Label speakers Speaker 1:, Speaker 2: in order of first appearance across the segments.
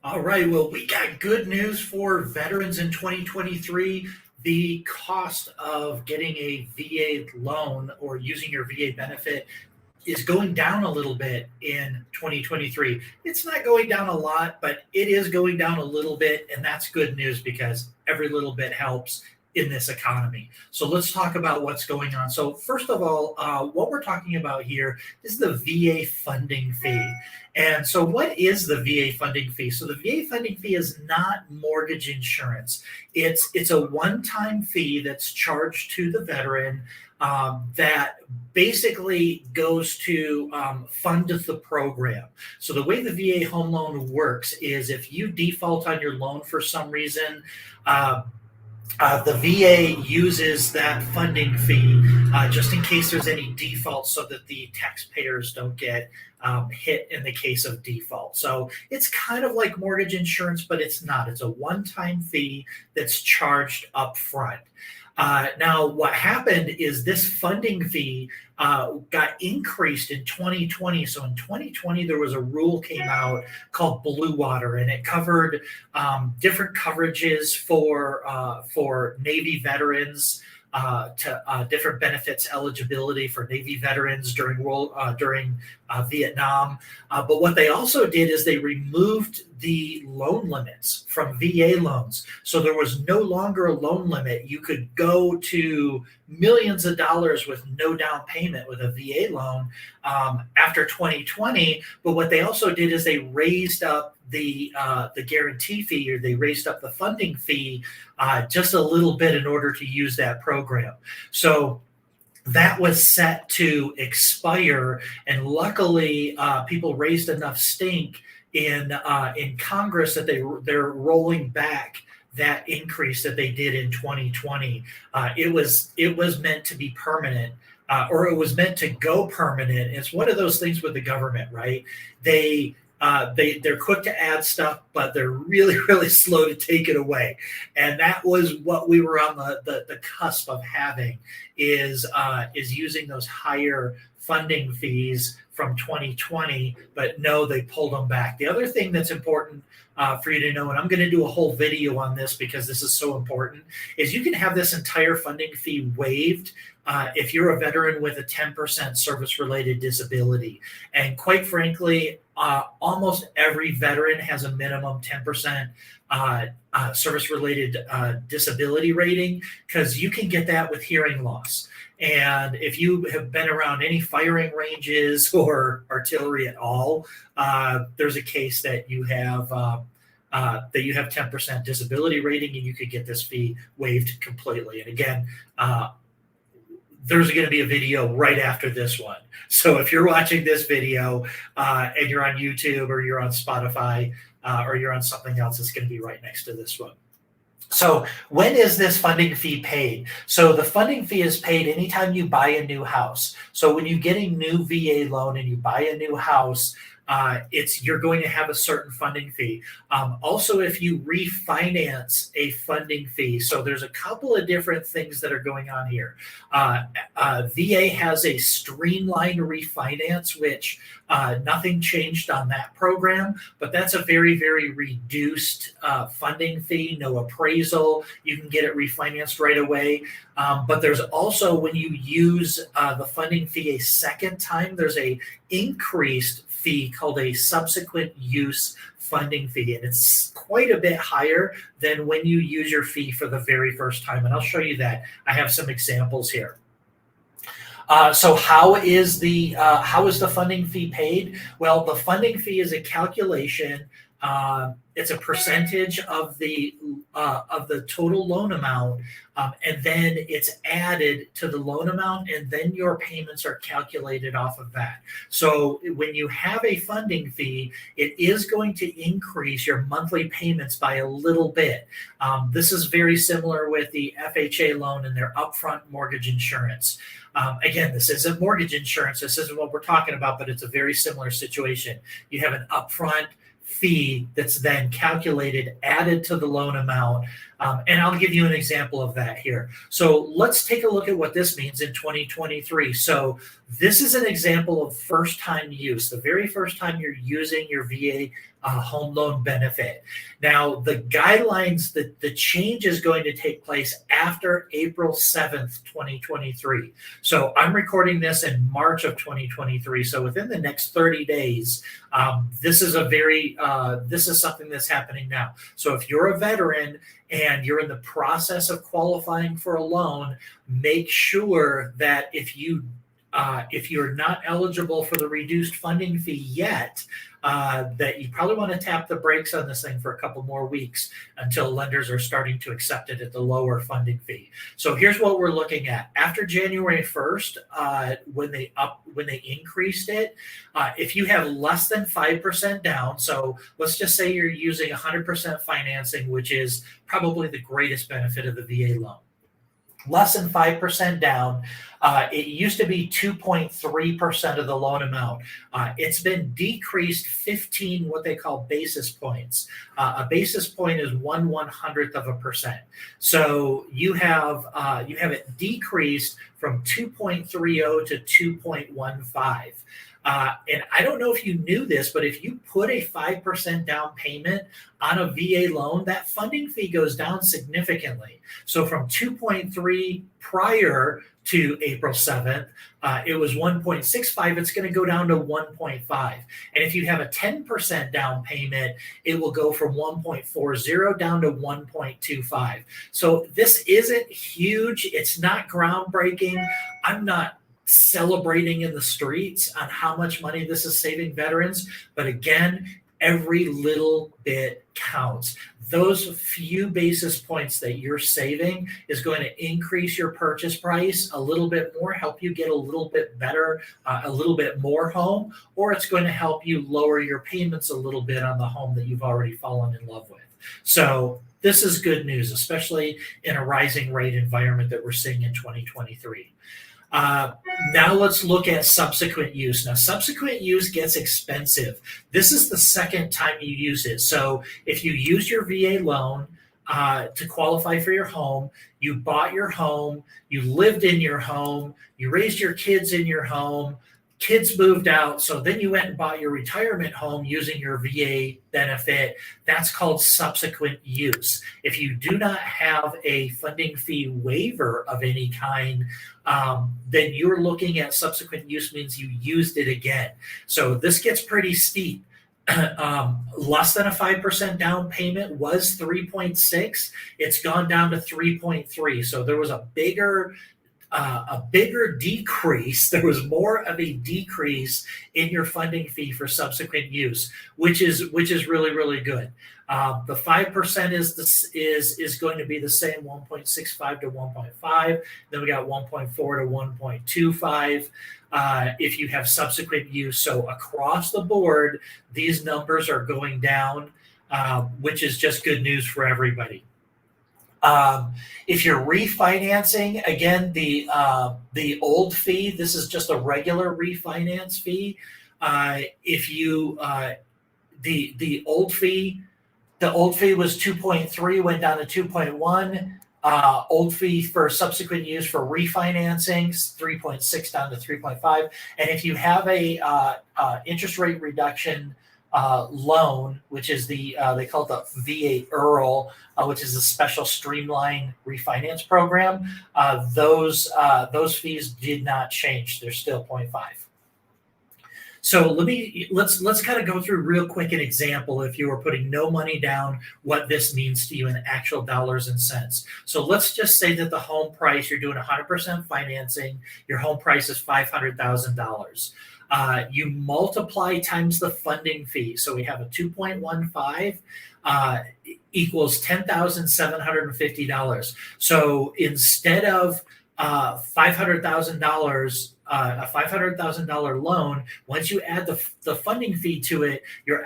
Speaker 1: All right. Well, we got good news for veterans in 2023. The cost of getting a VA loan or using your VA benefit is going down a little bit in 2023. It's not going down a lot, but it is going down a little bit. And that's good news because every little bit helps in this economy. So let's talk about what's going on. So, first of all, what we're talking about here is the VA funding fee. And so, what is the VA funding fee? So, the VA funding fee is not mortgage insurance. It's a one-time fee that's charged to the veteran that basically goes to fund the program. So the way the VA home loan works is if you default on your loan for some reason, uh, the VA uses that funding fee just in case there's any default so that the taxpayers don't get hit in the case of default. So it's kind of like mortgage insurance, but it's not. It's a one time fee that's charged up front. Now, what happened is this funding fee got increased in 2020. So in 2020, there was a rule came out called Blue Water, and it covered different coverages for Navy veterans. To different benefits eligibility for Navy veterans during Vietnam. But what they also did is they removed the loan limits from VA loans. So there was no longer a loan limit. You could go to millions of dollars with no down payment with a VA loan after 2020. But what they also did is they raised up the guarantee fee, or they raised up the funding fee just a little bit in order to use that program. So that was set to expire, and luckily, people raised enough stink in Congress that they're rolling back that increase that they did in 2020. It was meant to be permanent. Or it was meant to go permanent. It's one of those things with the government, right? They're quick to add stuff, but they're really, really slow to take it away. And that was what we were on the cusp of having is using those higher funding fees from 2020, but no, they pulled them back. The other thing that's important for you to know, and I'm going to do a whole video on this because this is so important, is you can have this entire funding fee waived if you're a veteran with a 10% service-related disability. And quite frankly, almost every veteran has a minimum 10% service-related disability rating, because you can get that with hearing loss. And if you have been around any firing ranges or artillery at all, there's a case that you have 10% disability rating, and you could get this fee waived completely. And again, there's going to be a video right after this one. So if you're watching this video and you're on YouTube or you're on Spotify or you're on something else, it's going to be right next to this one. So when is this funding fee paid? So the funding fee is paid anytime you buy a new house. So when you get a new VA loan and you buy a new house, you're going to have a certain funding fee. Also, if you refinance a funding fee, so there's a couple of different things that are going on here. VA has a streamlined refinance, which nothing changed on that program, but that's a very, very reduced funding fee, no appraisal. You can get it refinanced right away. But there's also, when you use the funding fee a second time, there's a increased fee called a subsequent use funding fee, and it's quite a bit higher than when you use your fee for the very first time, and I'll show you that. I have some examples here. So how is the funding fee paid? Well, the funding fee is a calculation. It's a percentage of the total loan amount, and then it's added to the loan amount, and then your payments are calculated off of that. So when you have a funding fee, it is going to increase your monthly payments by a little bit. This is very similar with the FHA loan and their upfront mortgage insurance. Again, this isn't mortgage insurance. This isn't what we're talking about, but it's a very similar situation. You have an upfront fee that's then calculated, added to the loan amount, And I'll give you an example of that here. So let's take a look at what this means in 2023. So this is an example of first time use, the very first time you're using your VA home loan benefit. Now, the guidelines, the change is going to take place after April 7th, 2023. So I'm recording this in March of 2023. So within the next 30 days, this is this is something that's happening now. So if you're a veteran and you're in the process of qualifying for a loan, make sure that if you're not eligible for the reduced funding fee yet, that you probably want to tap the brakes on this thing for a couple more weeks until lenders are starting to accept it at the lower funding fee. So here's what we're looking at. After January 1st, when they increased it, if you have less than 5% down, so let's just say you're using 100% financing, which is probably the greatest benefit of the VA loan. Less than 5% down. It used to be 2.3% of the loan amount. It's been decreased 15 what they call basis points. A basis point is 1/100%. So you have it decreased from 2.30 to 2.15. And I don't know if you knew this, but if you put a 5% down payment on a VA loan, that funding fee goes down significantly. So from 2.3 prior to April 7th, it was 1.65. It's going to go down to 1.5. And if you have a 10% down payment, it will go from 1.40 down to 1.25. So this isn't huge. It's not groundbreaking. I'm not celebrating in the streets on how much money this is saving veterans. But again, every little bit counts. Those few basis points that you're saving is going to increase your purchase price a little bit more, help you get a little bit better, a little bit more home, or it's going to help you lower your payments a little bit on the home that you've already fallen in love with. So this is good news, especially in a rising rate environment that we're seeing in 2023. Now let's look at subsequent use. Now, subsequent use gets expensive. This is the second time you use it. So if you use your VA loan to qualify for your home, you bought your home, you lived in your home, you raised your kids in your home, kids moved out, so then you went and bought your retirement home using your VA benefit. That's called subsequent use. If you do not have a funding fee waiver of any kind, then you're looking at subsequent use means you used it again. So this gets pretty steep. Less than a 5% down payment was 3.6. It's gone down to 3.3. So there was a bigger decrease. There was more of a decrease in your funding fee for subsequent use, which is really, really good. The 5% is going to be the same, 1.65 to 1.5. Then we got 1.4 to 1.25 if you have subsequent use. So across the board, these numbers are going down, which is just good news for everybody. If you're refinancing, again, the old fee, this is just a regular refinance fee. If you the old fee was 2.3, went down to 2.1. Old fee for subsequent use for refinancing, 3.6 down to 3.5. And if you have a interest rate reduction loan, which is they call it the VA EARL, which is a special streamlined refinance program. Those fees did not change; they're still 0.5. So let's kind of go through real quick an example. If you were putting no money down, what this means to you in actual dollars and cents. So let's just say that the home price, you're doing 100% financing. Your home price is $500,000. You multiply times the funding fee. So we have a 2.15 equals $10,750. So instead of $500,000, a $500,000 loan, once you add the funding fee to it, your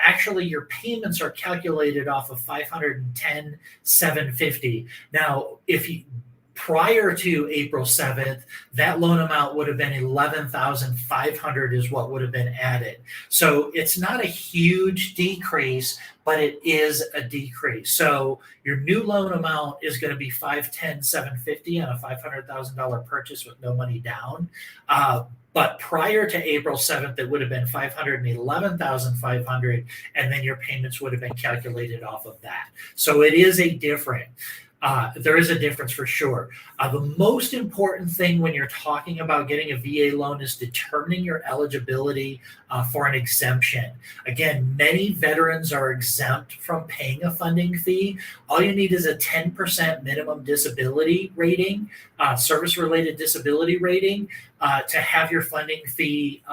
Speaker 1: payments are calculated off of $510,750. Now, Prior to April 7th, that loan amount would have been 11,500 is what would have been added. So it's not a huge decrease, but it is a decrease. So your new loan amount is going to be 510,750 on a $500,000 purchase with no money down. But prior to April 7th, it would have been 511,500, and then your payments would have been calculated off of that. So it is a different. There is a difference for sure. The most important thing when you're talking about getting a VA loan is determining your eligibility for an exemption. Again, many veterans are exempt from paying a funding fee. All you need is a 10% minimum disability rating, service-related disability rating, to have your funding fee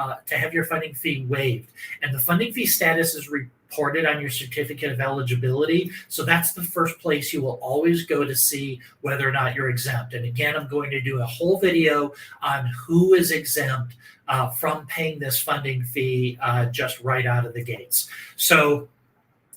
Speaker 1: waived. And the funding fee status is reported on your certificate of eligibility. So that's the first place you will always go to see whether or not you're exempt. And again, I'm going to do a whole video on who is exempt from paying this funding fee just right out of the gates. So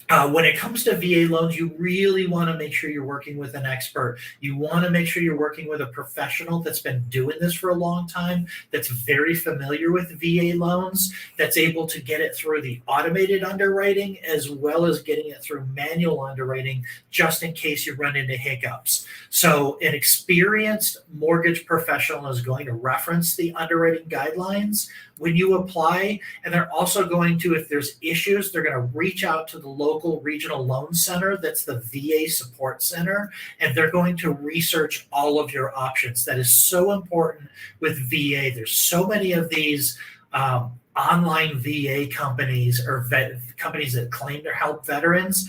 Speaker 1: when it comes to VA loans, you really want to make sure you're working with an expert. You want to make sure you're working with a professional that's been doing this for a long time, that's very familiar with VA loans, that's able to get it through the automated underwriting as well as getting it through manual underwriting, just in case you run into hiccups. So an experienced mortgage professional is going to reference the underwriting guidelines when you apply, and they're also going to, if there's issues, they're going to reach out to the local regional loan center, that's the VA support center, and they're going to research all of your options. That is so important with VA. There's so many of these online VA companies or companies that claim to help veterans,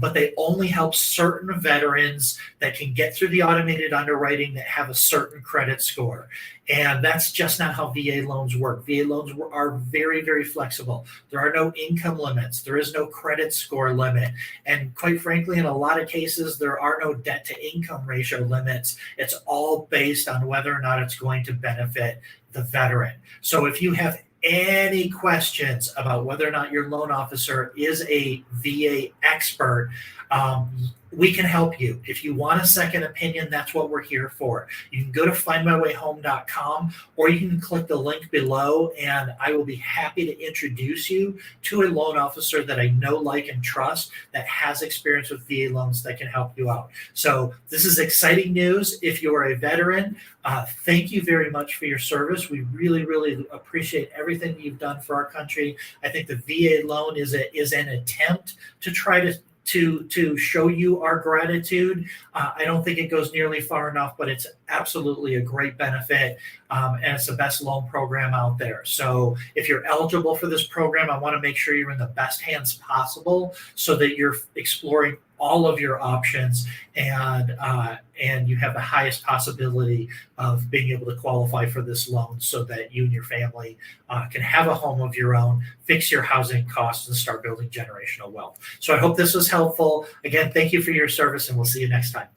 Speaker 1: but they only help certain veterans that can get through the automated underwriting that have a certain credit score. And that's just not how VA loans work. VA loans are very, very flexible. There are no income limits. There is no credit score limit. And quite frankly, in a lot of cases, there are no debt to income ratio limits. It's all based on whether or not it's going to benefit the veteran. So if you have any questions about whether or not your loan officer is a VA expert, we can help you. If you want a second opinion, that's what we're here for. You can go to findmywayhome.com, or you can click the link below, and I will be happy to introduce you to a loan officer that I know, like, and trust that has experience with VA loans that can help you out. So this is exciting news. If you are a veteran, thank you very much for your service. We really, really appreciate everything you've done for our country. I think the VA loan is an attempt to try to show you our gratitude. I don't think it goes nearly far enough, but it's absolutely a great benefit, and it's the best loan program out there. So if you're eligible for this program, I want to make sure you're in the best hands possible so that you're exploring all of your options, and you have the highest possibility of being able to qualify for this loan so that you and your family can have a home of your own, fix your housing costs, and start building generational wealth. So I hope this was helpful. Again, thank you for your service, and we'll see you next time.